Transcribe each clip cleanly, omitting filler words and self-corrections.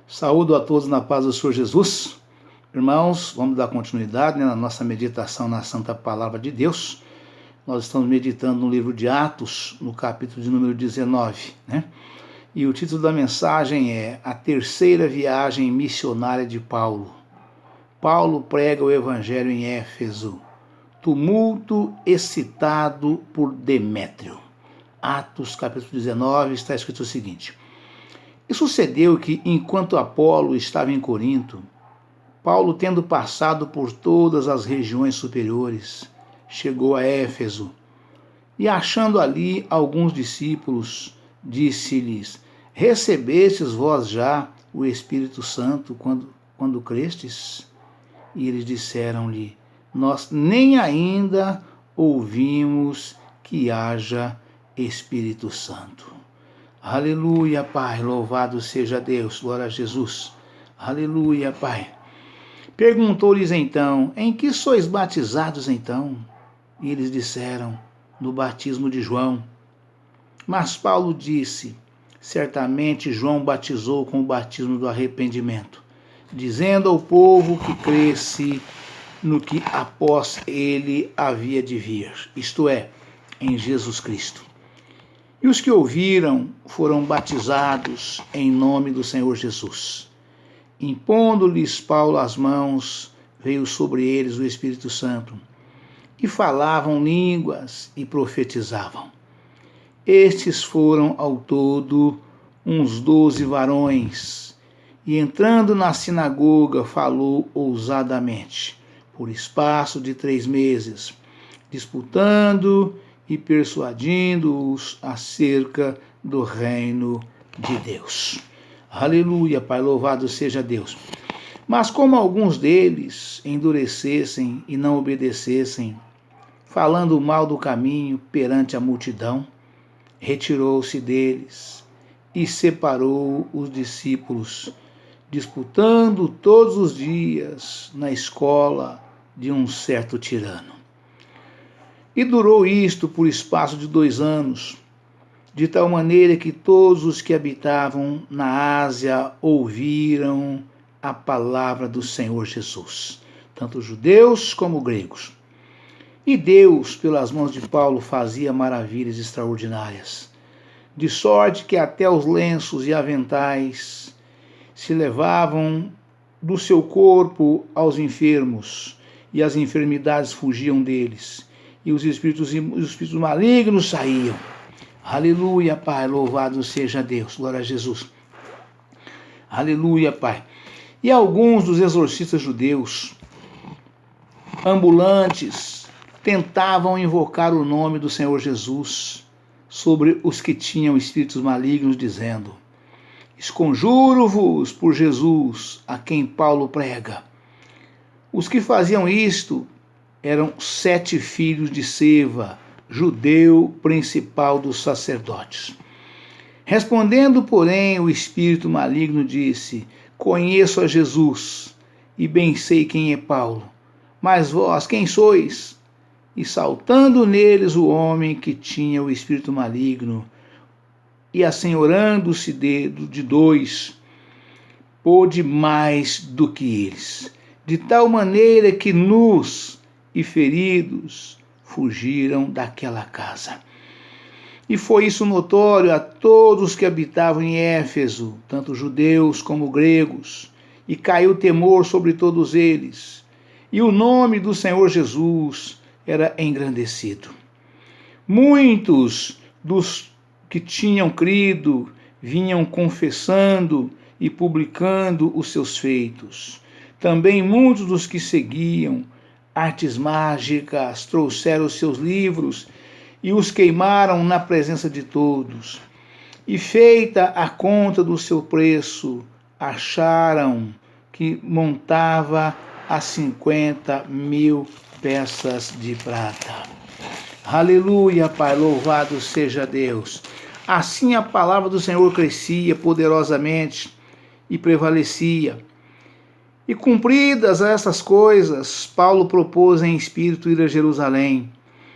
Saúdo a todos na paz do Senhor Jesus. Irmãos, vamos dar continuidade na nossa meditação na Santa Palavra de Deus. Nós estamos meditando no livro de Atos, no capítulo de número 19, E o título da mensagem é A Terceira Viagem Missionária de Paulo. Paulo prega o Evangelho em Éfeso. Tumulto excitado por Demétrio. Atos, capítulo 19, está escrito o seguinte: E sucedeu que, enquanto Apolo estava em Corinto, Paulo, tendo passado por todas as regiões superiores, chegou a Éfeso, e achando ali alguns discípulos, disse-lhes: Recebestes vós já o Espírito Santo quando crestes? E eles disseram-lhe: Nós nem ainda ouvimos que haja Espírito Santo. Aleluia, Pai, louvado seja Deus, glória a Jesus. Aleluia, Pai. Perguntou-lhes então: Em que sois batizados então? E eles disseram: No batismo de João. Mas Paulo disse: Certamente João batizou com o batismo do arrependimento, dizendo ao povo que cresce no que após ele havia de vir, isto é, em Jesus Cristo. E os que ouviram foram batizados em nome do Senhor Jesus. Impondo-lhes Paulo as mãos, veio sobre eles o Espírito Santo, e falavam línguas e profetizavam. Estes foram ao todo uns 12 varões, e entrando na sinagoga falou ousadamente, por espaço de 3 meses, disputando e persuadindo-os acerca do reino de Deus. Aleluia, Pai, louvado seja Deus. Mas como alguns deles endurecessem e não obedecessem, falando mal do caminho perante a multidão, retirou-se deles e separou os discípulos, disputando todos os dias na escola de um certo tirano. E durou isto por espaço de 2 anos, de tal maneira que todos os que habitavam na Ásia ouviram a palavra do Senhor Jesus, tanto judeus como gregos. E Deus, pelas mãos de Paulo, fazia maravilhas extraordinárias, de sorte que até os lenços e aventais se levavam do seu corpo aos enfermos, e as enfermidades fugiam deles, e os espíritos malignos saíam. Aleluia, Pai, louvado seja Deus, glória a Jesus. Aleluia, Pai. E alguns dos exorcistas judeus, ambulantes, tentavam invocar o nome do Senhor Jesus sobre os que tinham espíritos malignos, dizendo: Esconjuro-vos por Jesus, a quem Paulo prega. Os que faziam isto eram 7 filhos de Seva, judeu principal dos sacerdotes. Respondendo, porém, o espírito maligno disse: Conheço a Jesus, e bem sei quem é Paulo. Mas vós, quem sois? E saltando neles o homem que tinha o espírito maligno, e assenhorando-se de 2, pôde mais do que eles, de tal maneira que nus e feridos fugiram daquela casa. E foi isso notório a todos que habitavam em Éfeso, tanto judeus como gregos, e caiu temor sobre todos eles, e o nome do Senhor Jesus era engrandecido. Muitos dos que tinham crido vinham confessando e publicando os seus feitos. Também muitos dos que seguiam artes mágicas trouxeram os seus livros e os queimaram na presença de todos. E feita a conta do seu preço, acharam que montava a 50.000 peças de prata. Aleluia, Pai, louvado seja Deus. Assim a palavra do Senhor crescia poderosamente e prevalecia. E cumpridas essas coisas, Paulo propôs em espírito ir a Jerusalém,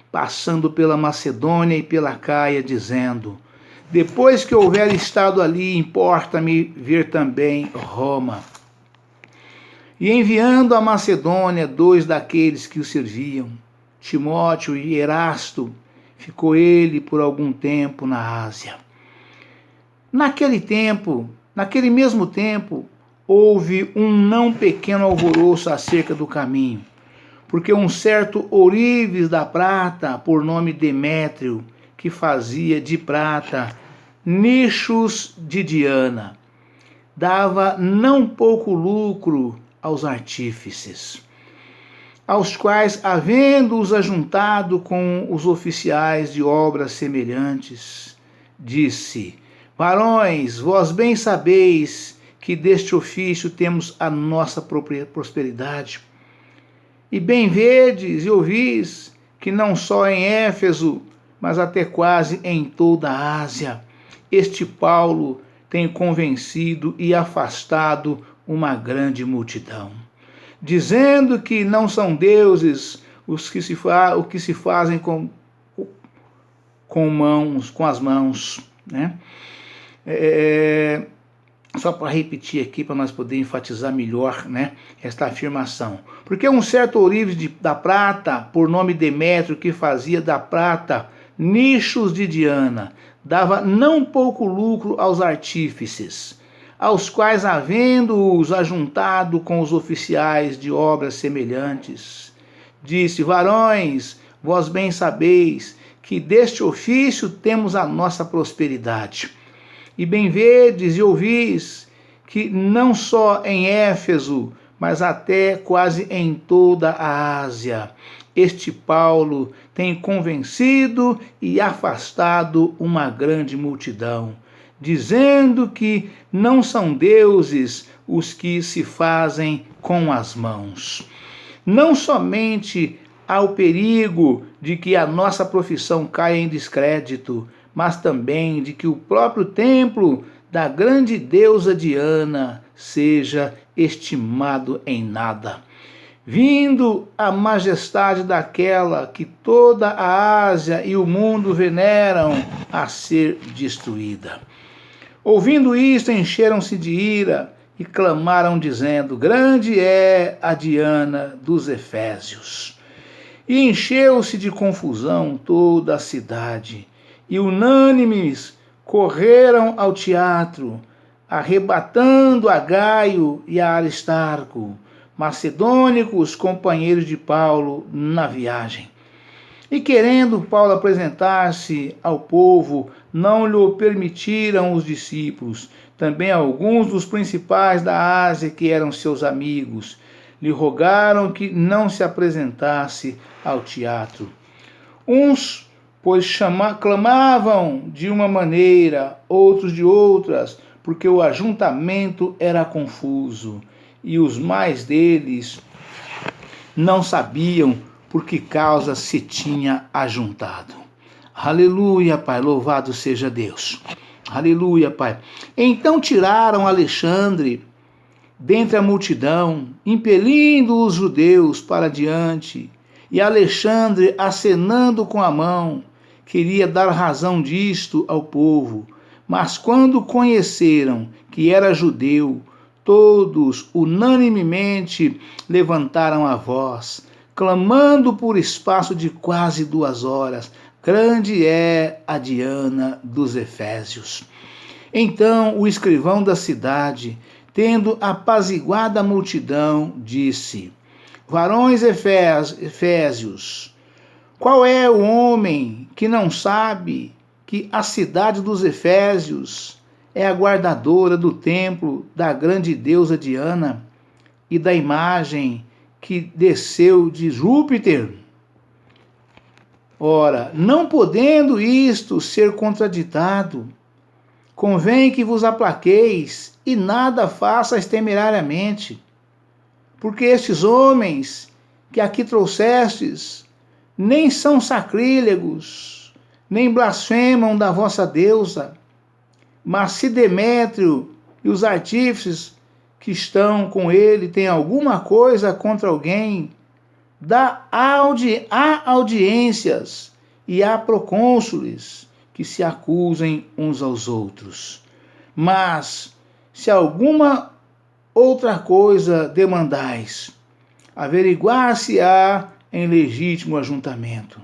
passando pela Macedônia e pela Caia, dizendo: Depois que houver estado ali, importa-me ver também Roma. E enviando a Macedônia 2 daqueles que o serviam, Timóteo e Erasto, ficou ele por algum tempo na Ásia. Naquele mesmo tempo, houve um não pequeno alvoroço acerca do caminho, porque um certo ourives da prata, por nome Demétrio, que fazia de prata nichos de Diana, dava não pouco lucro aos artífices, aos quais, havendo-os ajuntado com os oficiais de obras semelhantes, disse: varões, vós bem sabeis que deste ofício temos a nossa própria prosperidade. E bem vedes e ouvis que não só em Éfeso, mas até quase em toda a Ásia, este Paulo tem convencido e afastado uma grande multidão, dizendo que não são deuses os que se fazem com as mãos, né? Só para repetir aqui, para nós poder enfatizar melhor, né, esta afirmação. Porque um certo ourives da prata, por nome Demétrio, que fazia da prata nichos de Diana, dava não pouco lucro aos artífices, aos quais, havendo-os ajuntado com os oficiais de obras semelhantes, disse: varões, vós bem sabeis que deste ofício temos a nossa prosperidade. E bem vedes e ouvis que não só em Éfeso, mas até quase em toda a Ásia, este Paulo tem convencido e afastado uma grande multidão, dizendo que não são deuses os que se fazem com as mãos. Não somente há o perigo de que a nossa profissão caia em descrédito, mas também de que o próprio templo da grande deusa Diana seja estimado em nada, vindo a majestade daquela que toda a Ásia e o mundo veneram a ser destruída. Ouvindo isto, encheram-se de ira e clamaram, dizendo: grande é a Diana dos Efésios. E encheu-se de confusão toda a cidade, e unânimes correram ao teatro, arrebatando a Gaio e a Aristarco, macedônicos companheiros de Paulo na viagem. E querendo Paulo apresentar-se ao povo, não lhe permitiram os discípulos. Também alguns dos principais da Ásia, que eram seus amigos, lhe rogaram que não se apresentasse ao teatro. Uns, pois, clamavam de uma maneira, outros de outras, porque o ajuntamento era confuso, e os mais deles não sabiam por que causa se tinha ajuntado. Aleluia, Pai, louvado seja Deus. Aleluia, Pai. Então tiraram Alexandre dentre a multidão, impelindo os judeus para diante, e Alexandre, acenando com a mão, queria dar razão disto ao povo. Mas quando conheceram que era judeu, todos unanimemente levantaram a voz, clamando por espaço de quase 2 horas: grande é a Diana dos Efésios. Então o escrivão da cidade, tendo apaziguado a multidão, disse: varões efésios, qual é o homem que não sabe que a cidade dos Efésios é a guardadora do templo da grande deusa Diana e da imagem que desceu de Júpiter? Ora, não podendo isto ser contraditado, convém que vos aplaqueis e nada façais temerariamente, porque estes homens que aqui trouxestes nem são sacrílegos, nem blasfemam da vossa deusa, mas se Demétrio e os artífices que estão com ele têm alguma coisa contra alguém, há audiências e há procônsules, que se acusem uns aos outros. Mas, se alguma outra coisa demandais, averiguar-se-á em legítimo ajuntamento.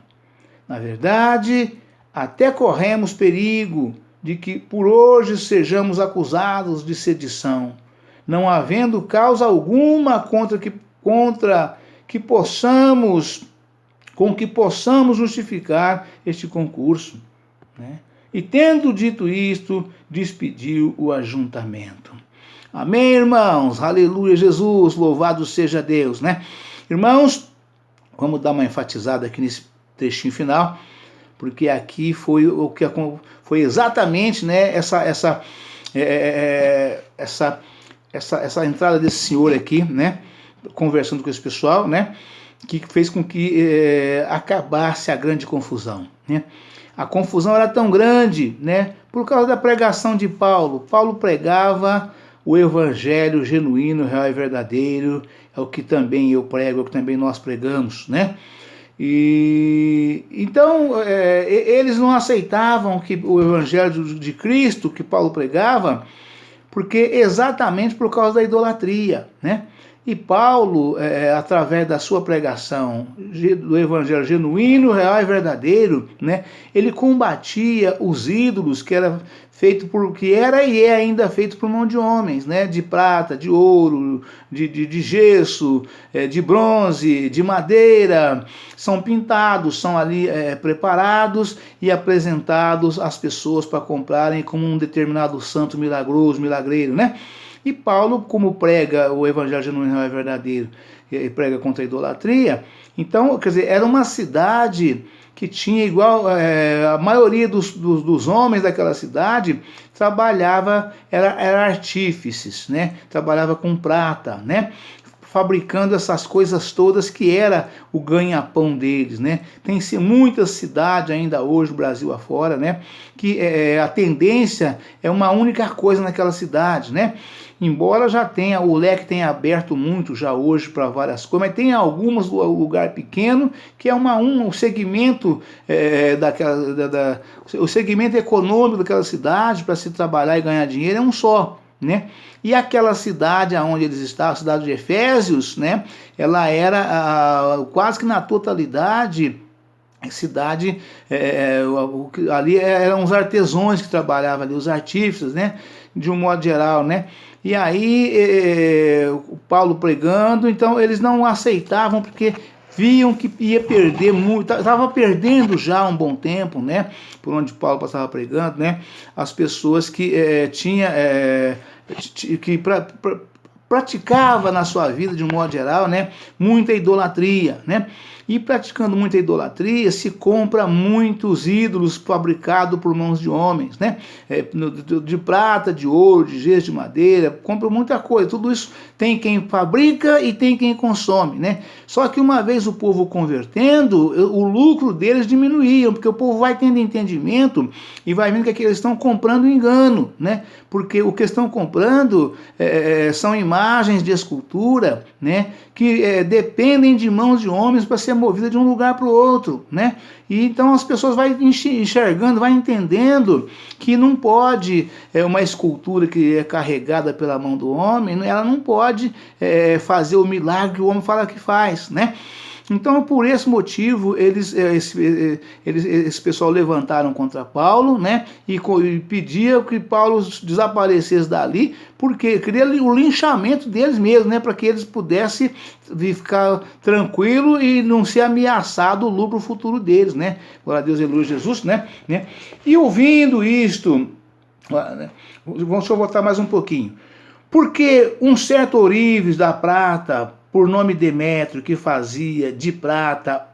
Na verdade, até corremos perigo de que por hoje sejamos acusados de sedição, não havendo causa alguma com que possamos justificar este concurso. Né? E tendo dito isto, despediu o ajuntamento. Amém, irmãos? Aleluia, Jesus, louvado seja Deus, né? Irmãos, vamos dar uma enfatizada aqui nesse trechinho final, porque aqui foi o que foi exatamente, né, essa entrada desse senhor aqui, né, conversando com esse pessoal, né, que fez com que acabasse a grande confusão, né? A confusão era tão grande, né, por causa da pregação de Paulo. Paulo pregava o evangelho genuíno, real e verdadeiro, é o que também eu prego, é o que também nós pregamos, né? E então eles não aceitavam que o evangelho de Cristo que Paulo pregava, porque exatamente por causa da idolatria, né? E Paulo, através da sua pregação do evangelho genuíno, real e verdadeiro, né, ele combatia os ídolos que era e é ainda feito por mão de homens, né, de prata, de ouro, de gesso, de bronze, de madeira. São pintados, são ali preparados e apresentados às pessoas para comprarem como um determinado santo milagroso, milagreiro, né? E Paulo, como prega o evangelho genuíno e verdadeiro, e prega contra a idolatria, então, quer dizer, era uma cidade que tinha igual, a maioria dos homens daquela cidade trabalhava, era artífices, né? Trabalhava com prata, né? Fabricando essas coisas todas que era o ganha-pão deles, né? Tem muitas cidades ainda hoje, Brasil afora, né? Que a tendência é uma única coisa naquela cidade, né? Embora já tenha, o leque tenha aberto muito já hoje para várias coisas, mas tem algumas lugar pequeno que é um segmento o segmento econômico daquela cidade para se trabalhar e ganhar dinheiro é um só, né? E aquela cidade onde eles estavam, a cidade de Efésios, né? Ela era quase que na totalidade cidade, ali eram os artesãos que trabalhavam ali, os artífices, né? De um modo geral, né? E aí o Paulo pregando, então eles não aceitavam porque viam que ia perder muito, estava perdendo já um bom tempo, né? Por onde Paulo passava pregando, né? As pessoas que praticava na sua vida, de um modo geral, né, muita idolatria, né? E praticando muita idolatria, se compra muitos ídolos fabricados por mãos de homens, né? De prata, de ouro, de gesso, de madeira, compra muita coisa. Tudo isso tem quem fabrica e tem quem consome, né? Só que uma vez o povo convertendo, o lucro deles diminuía, porque o povo vai tendo entendimento e vai vendo que eles estão comprando engano, né? Porque o que estão comprando são imagens de escultura, né? Que dependem de mãos de homens para ser movida de um lugar para o outro, né? E então as pessoas vão enxergando, vão entendendo que não pode, uma escultura que é carregada pela mão do homem, ela não pode fazer o milagre que o homem fala que faz, né? Então, por esse motivo, esse pessoal levantaram contra Paulo, né? E pedia que Paulo desaparecesse dali, porque queria o linchamento deles mesmos, né? Para que eles pudessem ficar tranquilos e não ser ameaçado o lucro futuro deles, né? Glória a Deus, aleluia, Jesus, né? E ouvindo isto, deixa eu voltar mais um pouquinho. Porque um certo ourives da prata, por nome Demétrio, que fazia de prata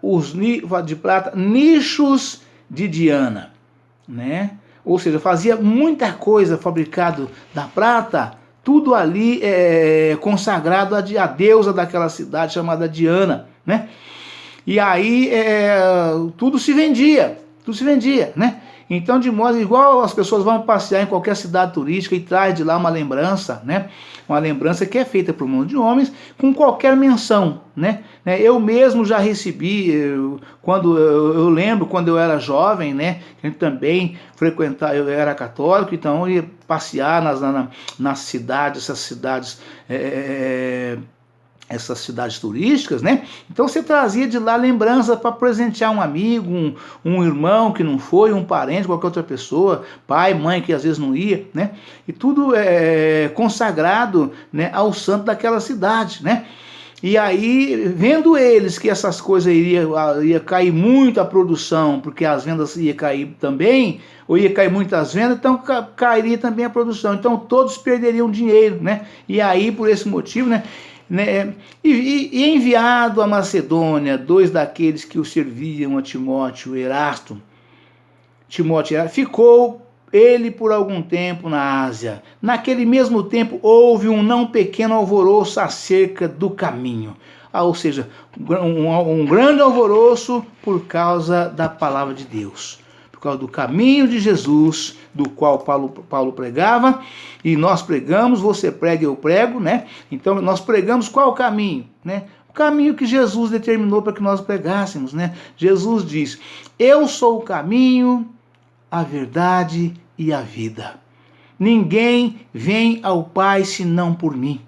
nichos de Diana, né? Ou seja, fazia muita coisa fabricado da prata, tudo ali consagrado à deusa daquela cidade chamada Diana, né? E aí tudo se vendia, né? Então, de modo igual as pessoas vão passear em qualquer cidade turística e traz de lá uma lembrança, né? Uma lembrança que é feita por mundo de homens com qualquer menção, né? Eu mesmo já recebi, eu lembro quando eu era jovem, né? A gente também frequentava, eu era católico, então eu ia passear nas cidades, essas cidades turísticas, né? Então você trazia de lá lembrança para presentear um amigo, um irmão que não foi, um parente, qualquer outra pessoa, pai, mãe que às vezes não ia, né? E tudo é consagrado, né, ao santo daquela cidade, né? E aí, vendo eles que essas coisas ia cair muito a produção, porque as vendas ia cair também, ou ia cair muitas vendas, então cairia também a produção. Então todos perderiam dinheiro, né? E aí, por esse motivo, né? E enviado a Macedônia 2 daqueles que o serviam, a Timóteo e Erasto. Ficou ele por algum tempo na Ásia. Naquele mesmo tempo houve um não pequeno alvoroço acerca do caminho. Ou seja, um grande alvoroço por causa da palavra de Deus. Por causa do caminho de Jesus, do qual Paulo pregava, e nós pregamos, você prega, eu prego, né? Então nós pregamos qual o caminho, né? O caminho que Jesus determinou para que nós pregássemos, né? Jesus diz: eu sou o caminho, a verdade e a vida. Ninguém vem ao Pai senão por mim.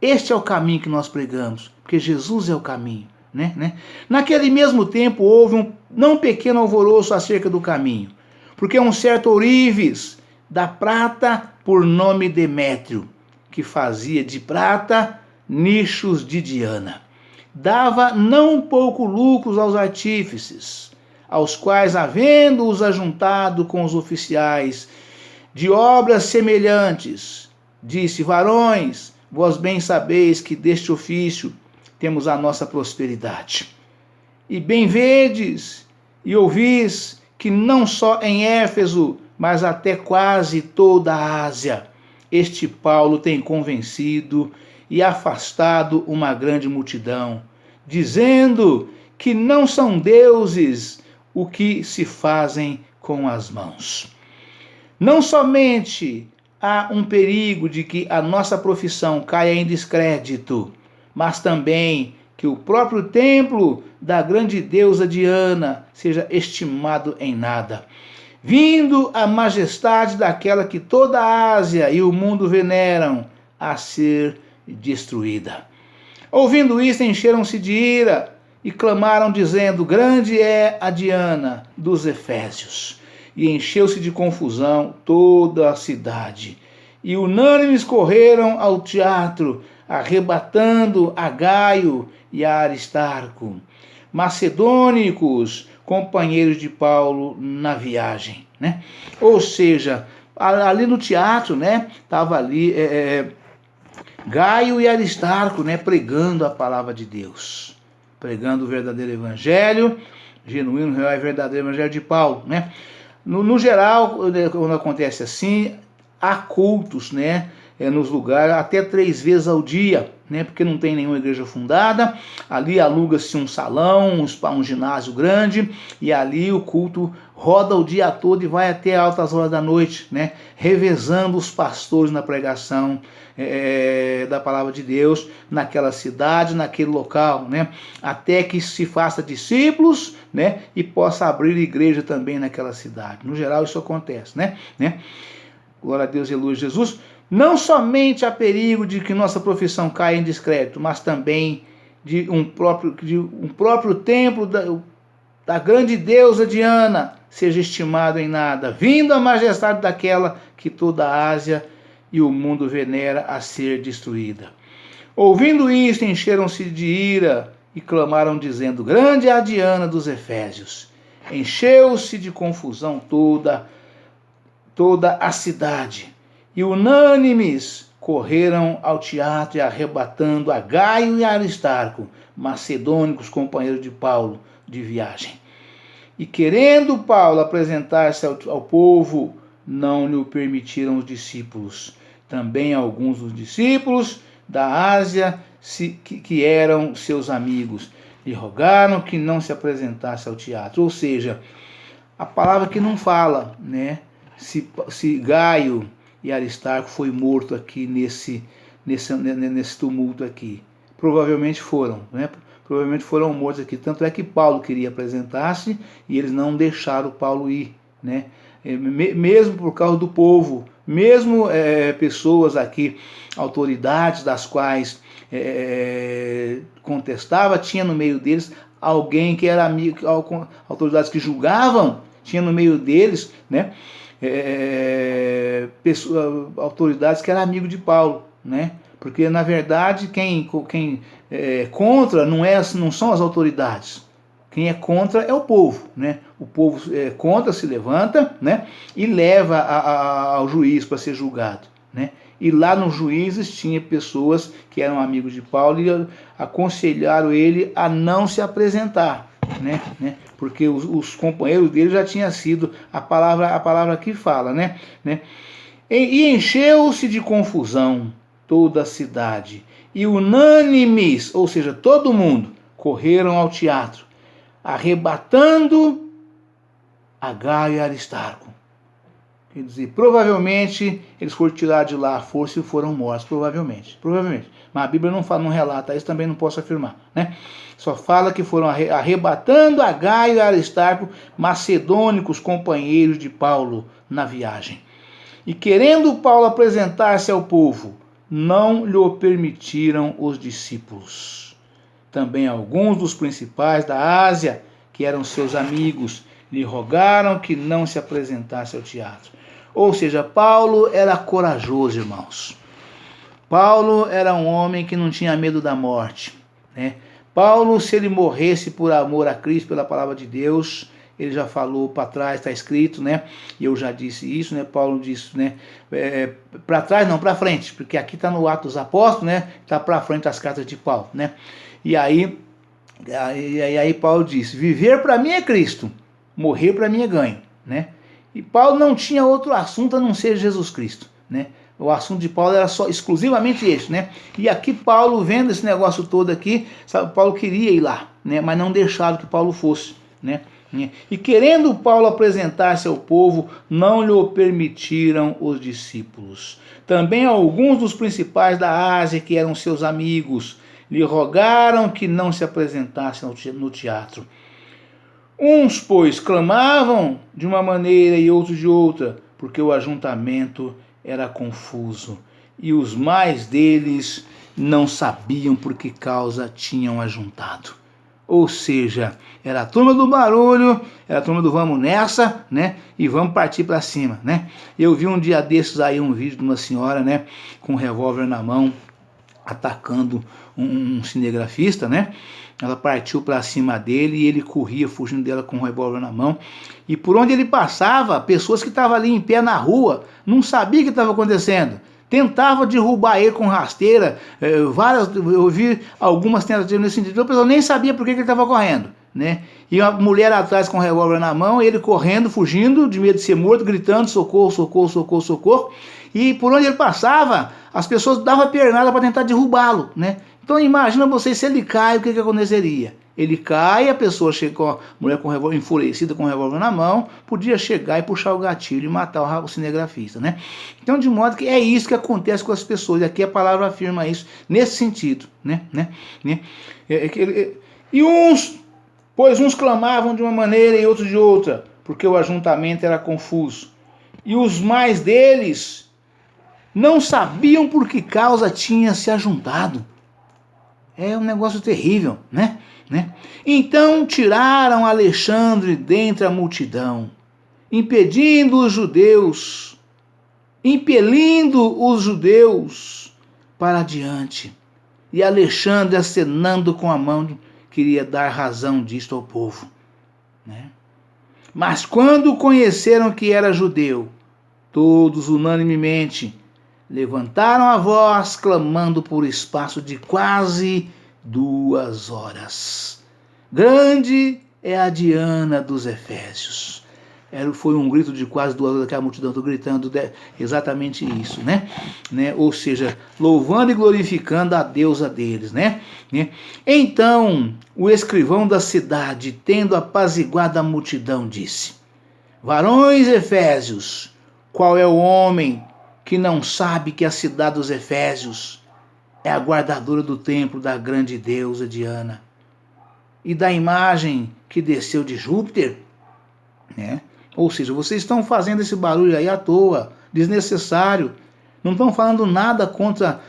Este é o caminho que nós pregamos, porque Jesus é o caminho, né? Naquele mesmo tempo houve um não pequeno alvoroço acerca do caminho, porque um certo ourives da prata, por nome Demétrio, que fazia de prata nichos de Diana, dava não pouco lucros aos artífices, aos quais, havendo-os ajuntado com os oficiais de obras semelhantes, disse: varões, vós bem sabeis que deste ofício temos a nossa prosperidade. E bem vedes e ouvis que não só em Éfeso, mas até quase toda a Ásia, este Paulo tem convencido e afastado uma grande multidão, dizendo que não são deuses o que se fazem com as mãos. Não somente há um perigo de que a nossa profissão caia em descrédito, mas também que o próprio templo da grande deusa Diana seja estimado em nada, vindo a majestade daquela que toda a Ásia e o mundo veneram a ser destruída. Ouvindo isto, encheram-se de ira e clamaram, dizendo: grande é a Diana dos Efésios. E encheu-se de confusão toda a cidade. E unânimes correram ao teatro, arrebatando a Gaio e a Aristarco, macedônicos, companheiros de Paulo na viagem, né? Ou seja, ali no teatro, né, estava ali Gaio e Aristarco, né, pregando a palavra de Deus, pregando o verdadeiro evangelho, genuíno, real e verdadeiro evangelho de Paulo, né? No geral, quando acontece assim, há cultos, né, nos lugares até 3 vezes ao dia, né, porque não tem nenhuma igreja fundada. Ali aluga-se um salão, um ginásio grande, e ali o culto roda o dia todo e vai até altas horas da noite, né, revezando os pastores na pregação da palavra de Deus naquela cidade, naquele local, né, até que se faça discípulos, né, e possa abrir igreja também naquela cidade. No geral isso acontece, né? Glória a Deus e luz Jesus. Não somente há perigo de que nossa profissão caia em descrédito, mas também de um próprio templo da grande deusa Diana seja estimado em nada, vindo a majestade daquela que toda a Ásia e o mundo venera a ser destruída. Ouvindo isto, encheram-se de ira e clamaram, dizendo: grande é a Diana dos Efésios. Encheu-se de confusão toda a cidade, e unânimes correram ao teatro e arrebatando a Gaio e a Aristarco, macedônicos companheiros de Paulo de viagem. E querendo Paulo apresentar-se ao povo, não lhe o permitiram os discípulos. Também alguns dos discípulos da Ásia, que eram seus amigos, lhe rogaram que não se apresentasse ao teatro. Ou seja, a palavra que não fala, né? Se Gaio e Aristarco foi morto aqui nesse tumulto aqui. Provavelmente foram, né? Provavelmente foram mortos aqui. Tanto é que Paulo queria apresentar-se e eles não deixaram Paulo ir, né? Mesmo por causa do povo, mesmo pessoas aqui, autoridades das quais contestava, tinha no meio deles alguém que era amigo, autoridades que julgavam, tinha no meio deles, né? Autoridades que eram amigo de Paulo, né? Porque na verdade quem é contra não são as autoridades. Quem é contra é o povo, né? O povo contra se levanta, né? E leva ao juiz para ser julgado, né? E lá nos juízes tinha pessoas que eram amigos de Paulo e aconselharam ele a não se apresentar, né? Porque os companheiros dele já tinham sido a palavra que fala, né? E encheu-se de confusão toda a cidade, e unânimes, ou seja, todo mundo, correram ao teatro, arrebatando a Gaio e Aristarco. Quer dizer, provavelmente eles foram tirados de lá à força e foram mortos, provavelmente. Mas a Bíblia não relata isso, também não posso afirmar, né? Só fala que foram arrebatando a Gaio e Aristarco, macedônicos companheiros de Paulo na viagem. E querendo Paulo apresentar-se ao povo, não lhe permitiram os discípulos. Também alguns dos principais da Ásia, que eram seus amigos, lhe rogaram que não se apresentasse ao teatro. Ou seja, Paulo era corajoso, irmãos. Paulo era um homem que não tinha medo da morte, né? Paulo, se ele morresse por amor a Cristo, pela palavra de Deus, ele já falou para trás, está escrito, né? E eu já disse isso, né? Paulo disse, né? Para trás não, para frente, porque aqui está no Atos dos Apóstolos, né? Está para frente as cartas de Paulo, né? E aí Paulo disse: viver para mim é Cristo, morrer para mim é ganho, né? E Paulo não tinha outro assunto a não ser Jesus Cristo, né? O assunto de Paulo era só exclusivamente esse, né? E aqui Paulo, vendo esse negócio todo aqui, sabe, Paulo queria ir lá, né? Mas não deixaram que Paulo fosse, né? E querendo Paulo apresentar-se ao povo, não lhe permitiram os discípulos. Também alguns dos principais da Ásia, que eram seus amigos, lhe rogaram que não se apresentasse no teatro. Uns, pois, clamavam de uma maneira e outros de outra, porque o ajuntamento era confuso, e os mais deles não sabiam por que causa tinham ajuntado. Ou seja, era a turma do barulho, era a turma do vamos nessa, né? E vamos partir para cima, né? Eu vi um dia desses aí um vídeo de uma senhora, né? Com um revólver na mão, atacando um cinegrafista, né? Ela partiu para cima dele e ele corria fugindo dela com um revólver na mão. E por onde ele passava, pessoas que estavam ali em pé na rua não sabiam o que estava acontecendo. Tentava derrubar ele com rasteira, eu vi algumas tentativas nesse sentido, o pessoal nem sabia por que ele estava correndo, né? E a mulher atrás com o revólver na mão, ele correndo, fugindo, de medo de ser morto, gritando socorro, socorro, socorro, socorro. E por onde ele passava, as pessoas davam pernada para tentar derrubá-lo, né? Então imagina você, se ele cai, o que aconteceria? Ele cai, a pessoa chega com a mulher com o revólver, enfurecida com o revólver na mão, podia chegar e puxar o gatilho e matar o cinegrafista, né? Então, de modo que é isso que acontece com as pessoas, e aqui a palavra afirma isso, nesse sentido, né? E pois uns clamavam de uma maneira e outros de outra, porque o ajuntamento era confuso. E os mais deles não sabiam por que causa tinha se ajuntado. É um negócio terrível, né? Então tiraram Alexandre dentre a multidão, impelindo os judeus para diante. E Alexandre, acenando com a mão, queria dar razão disto ao povo, né? Mas quando conheceram que era judeu, todos unanimemente levantaram a voz, clamando por espaço de quase 2 horas. Grande é a Diana dos Efésios. Foi um grito de quase 2 horas que a multidão está gritando exatamente isso, né? Ou seja, louvando e glorificando a deusa deles, né? Então, o escrivão da cidade, tendo apaziguado a multidão, disse: Varões Efésios, qual é o homem que não sabe que a cidade dos Efésios é a guardadora do templo da grande deusa Diana e da imagem que desceu de Júpiter? Né? Ou seja, vocês estão fazendo esse barulho aí à toa, desnecessário. Não estão falando nada contra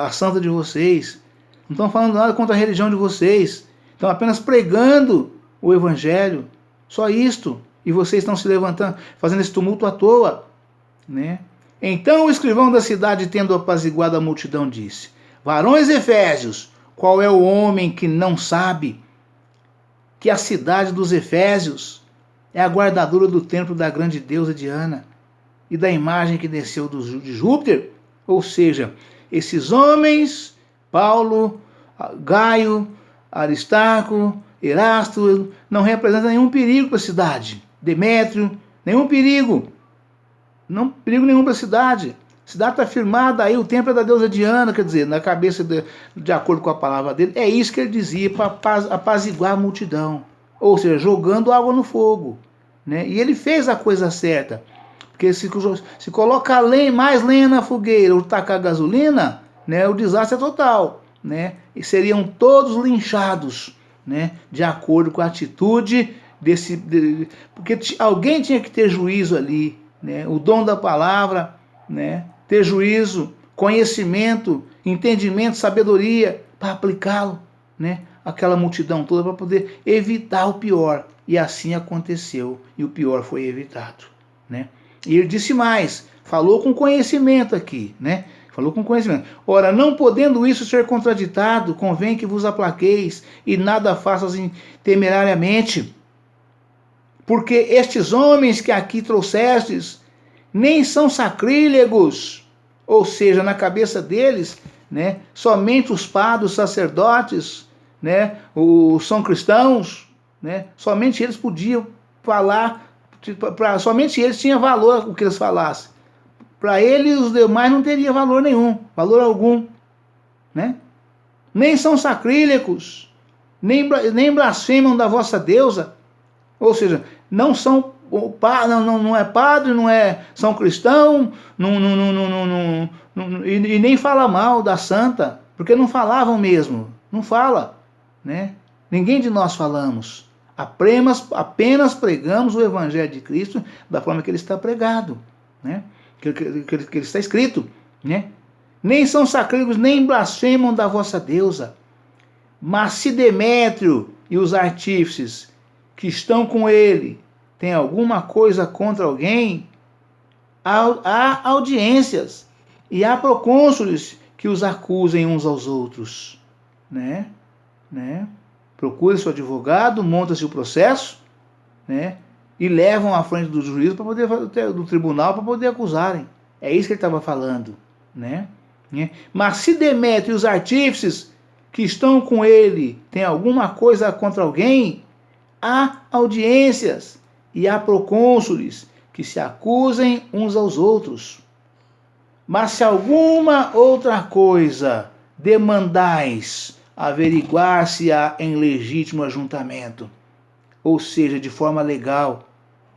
a santa de vocês. Não estão falando nada contra a religião de vocês. Estão apenas pregando o evangelho. Só isto. E vocês estão se levantando, fazendo esse tumulto à toa. Né? Então o escrivão da cidade, tendo apaziguado a multidão, disse: Varões Efésios, qual é o homem que não sabe que a cidade dos Efésios é a guardadora do templo da grande deusa Diana e da imagem que desceu de Júpiter? Ou seja, esses homens, Paulo, Gaio, Aristarco, Erasto, não representam nenhum perigo para a cidade. Demétrio, nenhum perigo. Não perigo nenhum para a cidade. A cidade está firmada aí, o templo é da deusa Diana, quer dizer, na cabeça, de acordo com a palavra dele, é isso que ele dizia, para apaziguar a multidão. Ou seja, jogando água no fogo. Né? E ele fez a coisa certa. Porque se colocar mais lenha na fogueira ou tacar gasolina, né, o desastre é total. Né? E seriam todos linchados, né, de acordo com a atitude porque alguém tinha que ter juízo ali. Né? O dom da palavra, né? Ter juízo, conhecimento, entendimento, sabedoria para aplicá-lo, né? Aquela multidão toda para poder evitar o pior. E assim aconteceu, e o pior foi evitado. Né? E ele disse mais, falou com conhecimento aqui, né? Falou com conhecimento. Ora, não podendo isso ser contraditado, convém que vos aplaqueis e nada faças temerariamente. Porque estes homens que aqui trouxestes nem são sacrílegos, ou seja, na cabeça deles, né, somente os padres, os sacerdotes, né, são cristãos, né, somente eles podiam falar, somente eles tinham valor o que eles falassem. Para eles, os demais não teria valor nenhum, valor algum. Né? Nem são sacrílegos, nem blasfemam da vossa deusa. Ou seja, não são não é padre, são cristão, e nem fala mal da santa, porque não falavam mesmo, não fala, né? Ninguém de nós falamos, apenas pregamos o evangelho de Cristo da forma que ele está pregado, né? Que ele está escrito, né? Nem são sacrílegos, nem blasfemam da vossa deusa, mas se Demétrio e os artífices que estão com ele tem alguma coisa contra alguém, há audiências e há procônsules que os acusem uns aos outros. Né? Procure seu advogado, monta-se o processo, né? E levam à frente do juiz, do tribunal, para poder acusarem. É isso que ele estava falando. Né? Mas se Demétrio e os artífices que estão com ele tem alguma coisa contra alguém, há audiências e há procônsules que se acusem uns aos outros. Mas se alguma outra coisa demandais, averiguar-se-á em legítimo ajuntamento, ou seja, de forma legal,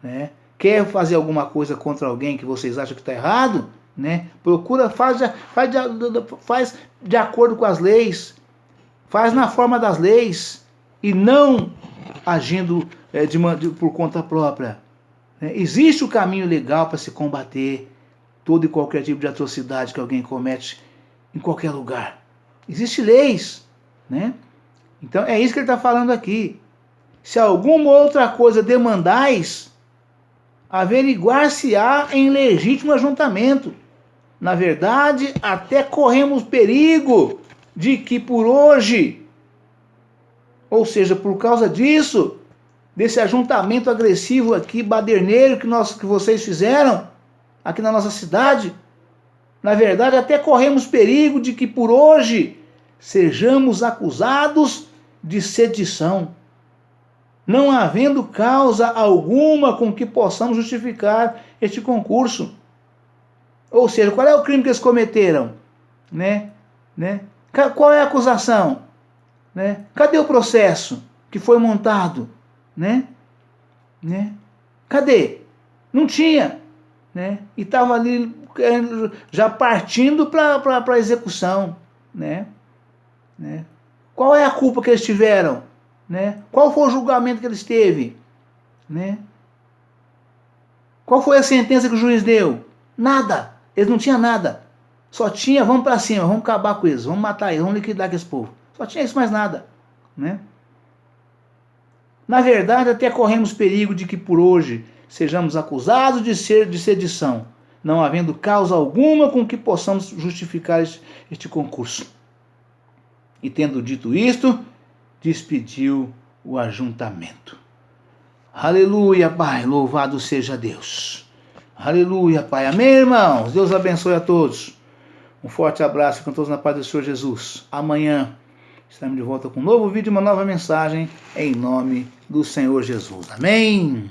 né? Quer fazer alguma coisa contra alguém que vocês acham que está errado, né? Procura, faz de acordo com as leis, faz na forma das leis e não agindo por conta própria. Existe o caminho legal para se combater todo e qualquer tipo de atrocidade que alguém comete em qualquer lugar. Existem leis. Né? Então é isso que ele está falando aqui. Se alguma outra coisa demandais, averiguar-se-á em legítimo ajuntamento. Na verdade, até corremos perigo de que por hoje, ou seja, por causa disso, desse ajuntamento agressivo aqui, baderneiro que vocês fizeram aqui na nossa cidade, na verdade, até corremos perigo de que por hoje sejamos acusados de sedição, não havendo causa alguma com que possamos justificar este concurso. Ou seja, qual é o crime que eles cometeram? Né? Qual é a acusação? Né? Cadê o processo que foi montado? Né? Cadê? Não tinha, né? E estava ali já partindo para a execução, né? Qual é a culpa que eles tiveram? Né? Qual foi o julgamento que eles teve? Né? Qual foi a sentença que o juiz deu? Nada. Eles não tinham nada. Só tinha, vamos para cima, vamos acabar com eles, vamos matar eles, vamos liquidar aquele povo. Só tinha isso, mais nada. Né? Na verdade, até corremos perigo de que por hoje sejamos acusados de sedição, não havendo causa alguma com que possamos justificar este concurso. E tendo dito isto, despediu o ajuntamento. Aleluia, Pai, louvado seja Deus. Aleluia, Pai. Amém, irmãos? Deus abençoe a todos. Um forte abraço, com todos na paz do Senhor Jesus. Amanhã estaremos de volta com um novo vídeo e uma nova mensagem em nome do Senhor Jesus. Amém?